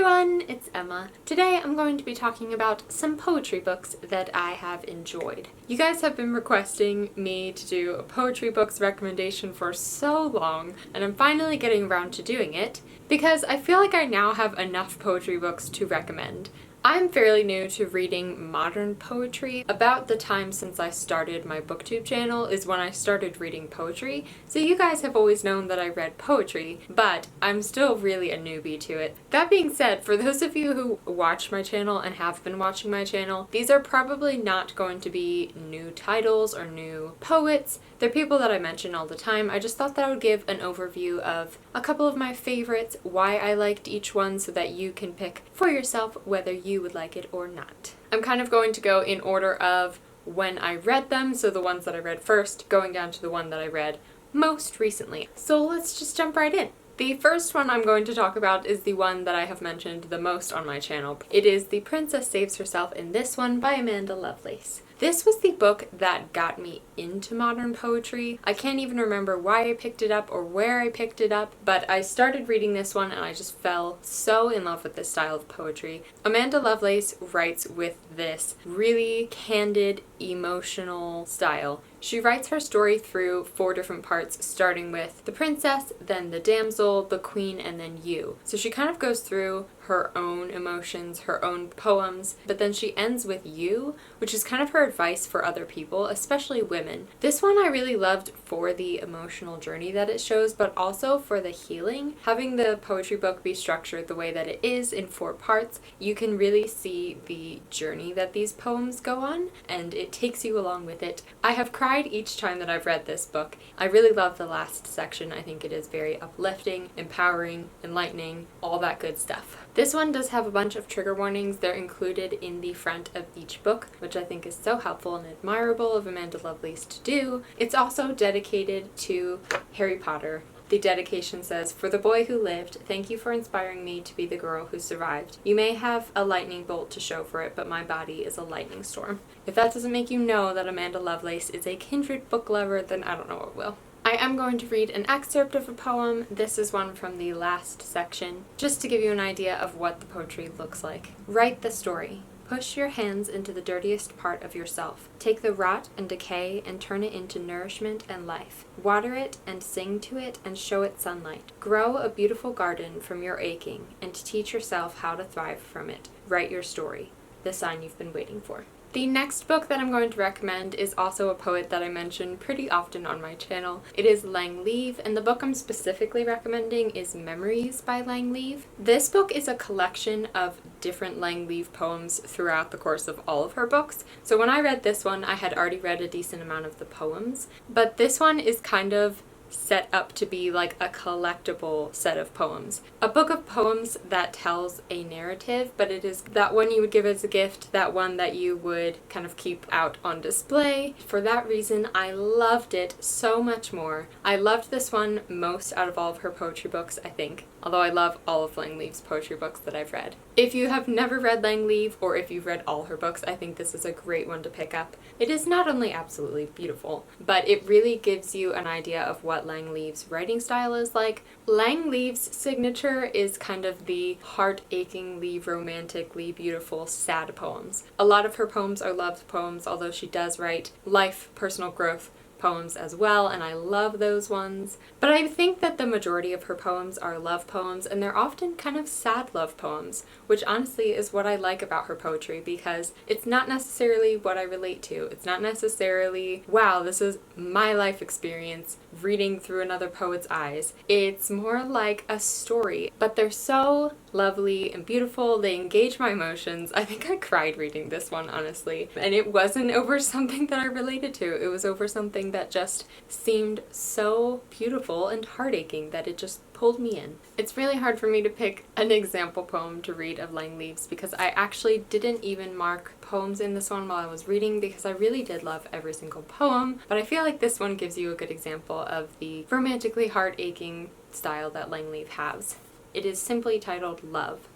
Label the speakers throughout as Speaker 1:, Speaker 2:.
Speaker 1: everyone, it's Emma. Today I'm going to be talking about some poetry books that I have enjoyed. You guys have been requesting me to do a poetry books recommendation for so long, and I'm finally getting around to doing it because I feel like I now have enough poetry books to recommend. I'm fairly new to reading modern poetry. About the time since I started my booktube channel is when I started reading poetry, so you guys have always known that I read poetry, but I'm still really a newbie to it. That being said, for those of you who watch my channel and have been watching my channel, these are probably not going to be new titles or new poets. They're people that I mention all the time. I just thought that I would give an overview of a couple of my favorites, why I liked each one, so that you can pick for yourself whether you would like it or not. I'm kind of going to go in order of when I read them, so the ones that I read first, going down to the one that I read most recently. So let's just jump right in. The first one I'm going to talk about is the one that I have mentioned the most on my channel. It is The Princess Saves Herself in This One by Amanda Lovelace. This was the book that got me into modern poetry. I can't even remember why I picked it up or where I picked it up, but I started reading this one and I just fell so in love with this style of poetry. Amanda Lovelace writes with this really candid, emotional style. She writes her story through 4 different parts, starting with the princess, then the damsel, the queen, and then you. So she kind of goes through her own emotions, her own poems, but then she ends with you, which is kind of her advice for other people, especially women. This one I really loved for the emotional journey that it shows, but also for the healing. Having the poetry book be structured the way that it is in 4 parts, you can really see the journey that these poems go on, and it takes you along with it. I have cried each time that I've read this book. I really love the last section. I think it is very uplifting, empowering, enlightening, all that good stuff. This one does have a bunch of trigger warnings. They're included in the front of each book, which I think is so helpful and admirable of Amanda Lovelace to do. It's also dedicated to Harry Potter. The dedication says, "For the boy who lived, thank you for inspiring me to be the girl who survived. You may have a lightning bolt to show for it, but my body is a lightning storm." If that doesn't make you know that Amanda Lovelace is a kindred book lover, then I don't know what will. I am going to read an excerpt of a poem. This is one from the last section, just to give you an idea of what the poetry looks like. Write the story. Push your hands into the dirtiest part of yourself. Take the rot and decay and turn it into nourishment and life. Water it and sing to it and show it sunlight. Grow a beautiful garden from your aching and teach yourself how to thrive from it. Write your story. The sign you've been waiting for. The next book that I'm going to recommend is also a poet that I mention pretty often on my channel. It is Leav, and the book I'm specifically recommending is Memories by Leav. This book is a collection of different Leav poems throughout the course of all of her books. So when I read this one, I had already read a decent amount of the poems, but this one is kind of set up to be like a collectible set of poems. A book of poems that tells a narrative, but it is that one you would give as a gift, that one that you would kind of keep out on display. For that reason, I loved it so much more. I loved this one most out of all of her poetry books, I think. Although I love all of Leav's poetry books that I've read. If you have never read Leav, or if you've read all her books, I think this is a great one to pick up. It is not only absolutely beautiful, but it really gives you an idea of what Leav's writing style is like. Leav's signature is kind of the heart-achingly, romantically beautiful, sad poems. A lot of her poems are love poems, although she does write life, personal growth poems as well, and I love those ones. But I think that the majority of her poems are love poems, and they're often kind of sad love poems, which honestly is what I like about her poetry, because it's not necessarily what I relate to. It's not necessarily, wow, this is my life experience reading through another poet's eyes. It's more like a story, but they're so lovely and beautiful. They engage my emotions. I think I cried reading this one, honestly. And it wasn't over something that I related to. It was over something that just seemed so beautiful and heart-aching that it just pulled me in. It's really hard for me to pick an example poem to read of Leav's because I actually didn't even mark poems in this one while I was reading because I really did love every single poem, but I feel like this one gives you a good example of the romantically heart-aching style that Leav has. It is simply titled Love.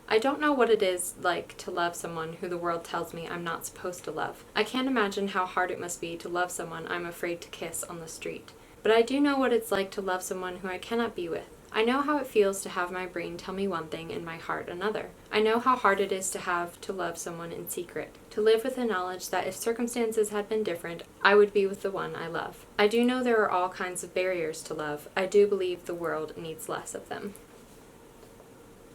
Speaker 1: I don't know what it is like to love someone who the world tells me I'm not supposed to love. I can't imagine how hard it must be to love someone I'm afraid to kiss on the street. But I do know what it's like to love someone who I cannot be with. I know how it feels to have my brain tell me one thing and my heart another. I know how hard it is to have to love someone in secret, to live with the knowledge that if circumstances had been different, I would be with the one I love. I do know there are all kinds of barriers to love. I do believe the world needs less of them.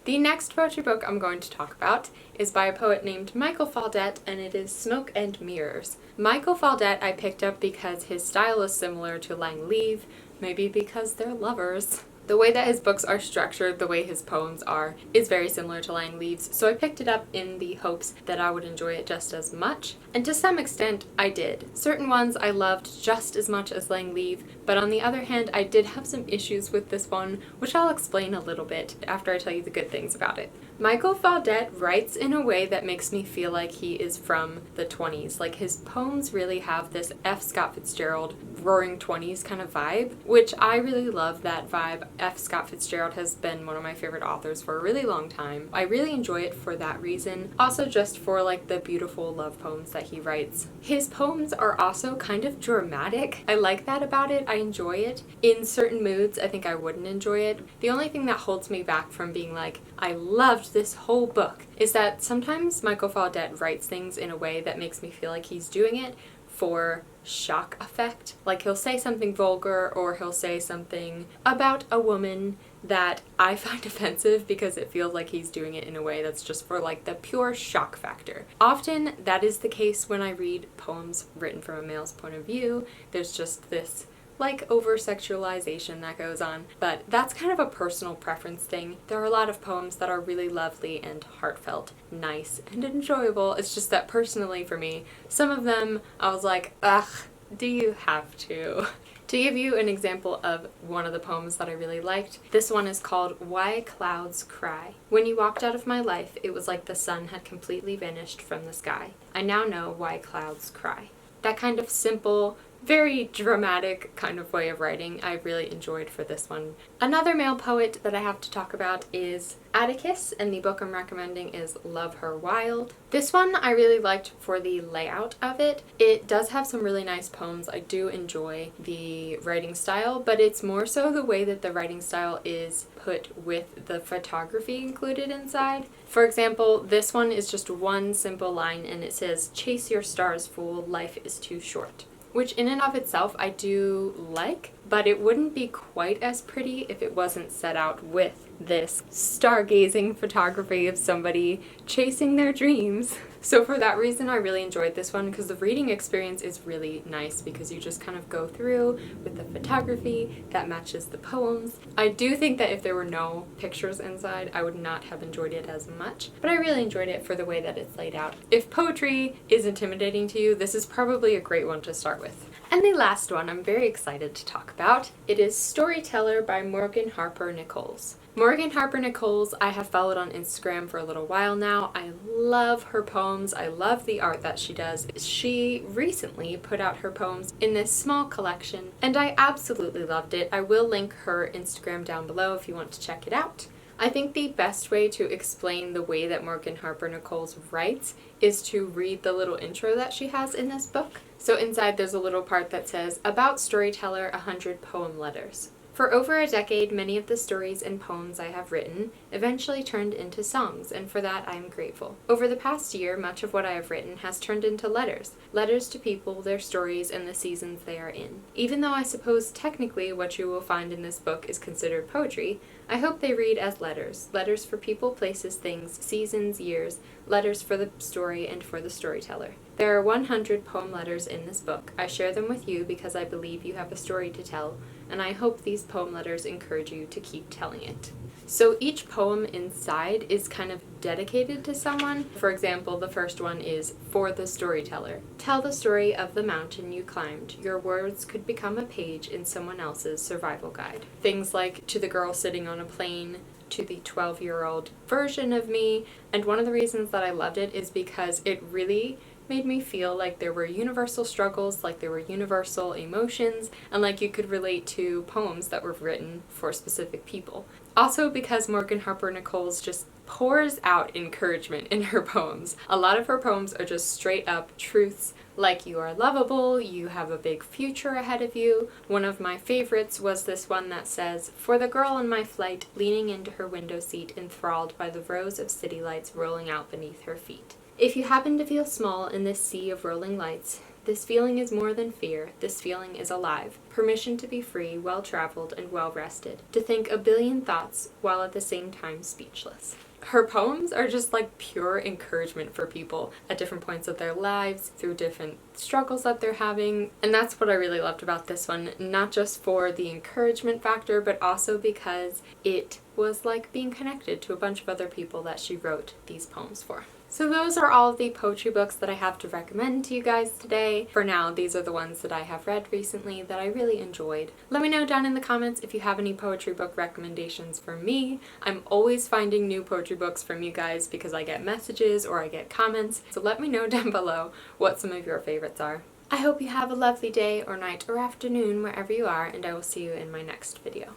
Speaker 1: The next poetry book I'm going to talk about is by a poet named Michael Faudet, and it is Smoke and Mirrors. Michael Faudet I picked up because his style is similar to Leav, maybe because they're lovers. The way that his books are structured, the way his poems are, is very similar to Leav's, so I picked it up in the hopes that I would enjoy it just as much. And to some extent, I did. Certain ones I loved just as much as Leav, but on the other hand, I did have some issues with this one, which I'll explain a little bit after I tell you the good things about it. Michael Faudet writes in a way that makes me feel like he is from the 20s. Like, his poems really have this F. Scott Fitzgerald roaring 20s kind of vibe, which I really love that vibe. F. Scott Fitzgerald has been one of my favorite authors for a really long time. I really enjoy it for that reason. Also just for like the beautiful love poems that he writes. His poems are also kind of dramatic. I like that about it. I enjoy it. In certain moods, I think I wouldn't enjoy it. The only thing that holds me back from being like, I loved this whole book, is that sometimes Michael Faudet writes things in a way that makes me feel like he's doing it for shock effect. Like, he'll say something vulgar or he'll say something about a woman that I find offensive because it feels like he's doing it in a way that's just for like the pure shock factor. Often that is the case when I read poems written from a male's point of view. There's just this like over-sexualization that goes on, but that's kind of a personal preference thing. There are a lot of poems that are really lovely and heartfelt, nice and enjoyable. It's just that personally for me, some of them I was like, ugh, do you have to? To give you an example of one of the poems that I really liked, this one is called Why Clouds Cry. When you walked out of my life, it was like the sun had completely vanished from the sky. I now know why clouds cry. That kind of simple, very dramatic kind of way of writing I really enjoyed for this one. Another male poet that I have to talk about is Atticus, and the book I'm recommending is Love Her Wild. This one I really liked for the layout of it. It does have some really nice poems. I do enjoy the writing style, but it's more so the way that the writing style is put with the photography included inside. For example, this one is just one simple line and it says, "Chase your stars, fool, life is too short." Which in and of itself I do like, but it wouldn't be quite as pretty if it wasn't set out with this stargazing photography of somebody chasing their dreams. So for that reason I really enjoyed this one because the reading experience is really nice because you just kind of go through with the photography that matches the poems. I do think that if there were no pictures inside I would not have enjoyed it as much, but I really enjoyed it for the way that it's laid out. If poetry is intimidating to you, this is probably a great one to start with. And the last one I'm very excited to talk about. It is Storyteller by Morgan Harper Nichols. Morgan Harper Nichols I have followed on Instagram for a little while now. I love her poems. I love the art that she does. She recently put out her poems in this small collection and I absolutely loved it. I will link her Instagram down below if you want to check it out. I think the best way to explain the way that Morgan Harper Nichols writes is to read the little intro that she has in this book. So inside there's a little part that says, "About Storyteller, 100 poem letters. For over a decade, many of the stories and poems I have written eventually turned into songs, and for that I am grateful. Over the past year, much of what I have written has turned into letters. Letters to people, their stories, and the seasons they are in. Even though I suppose technically what you will find in this book is considered poetry, I hope they read as letters. Letters for people, places, things, seasons, years, letters for the story and for the storyteller. There are 100 poem letters in this book. I share them with you because I believe you have a story to tell, and I hope these poem letters encourage you to keep telling it." So each poem inside is kind of dedicated to someone. For example, the first one is for the storyteller. "Tell the story of the mountain you climbed. Your words could become a page in someone else's survival guide." Things like "to the girl sitting on a plane," to the 12-year-old version of me. And one of the reasons that I loved it is because it really made me feel like there were universal struggles, like there were universal emotions, and like you could relate to poems that were written for specific people. Also because Morgan Harper Nichols just pours out encouragement in her poems. A lot of her poems are just straight up truths like you are lovable, you have a big future ahead of you. One of my favorites was this one that says, "For the girl in my flight, leaning into her window seat, enthralled by the rows of city lights rolling out beneath her feet." If you happen to feel small in this sea of rolling lights, this feeling is more than fear, this feeling is alive. Permission to be free, well-traveled, and well-rested. To think a billion thoughts, while at the same time speechless. Her poems are just like pure encouragement for people at different points of their lives, through different struggles that they're having. And that's what I really loved about this one, not just for the encouragement factor, but also because it was like being connected to a bunch of other people that she wrote these poems for. So those are all the poetry books that I have to recommend to you guys today. For now, these are the ones that I have read recently that I really enjoyed. Let me know down in the comments if you have any poetry book recommendations for me. I'm always finding new poetry books from you guys because I get messages or I get comments. So let me know down below what some of your favorites are. I hope you have a lovely day or night or afternoon wherever you are, and I will see you in my next video.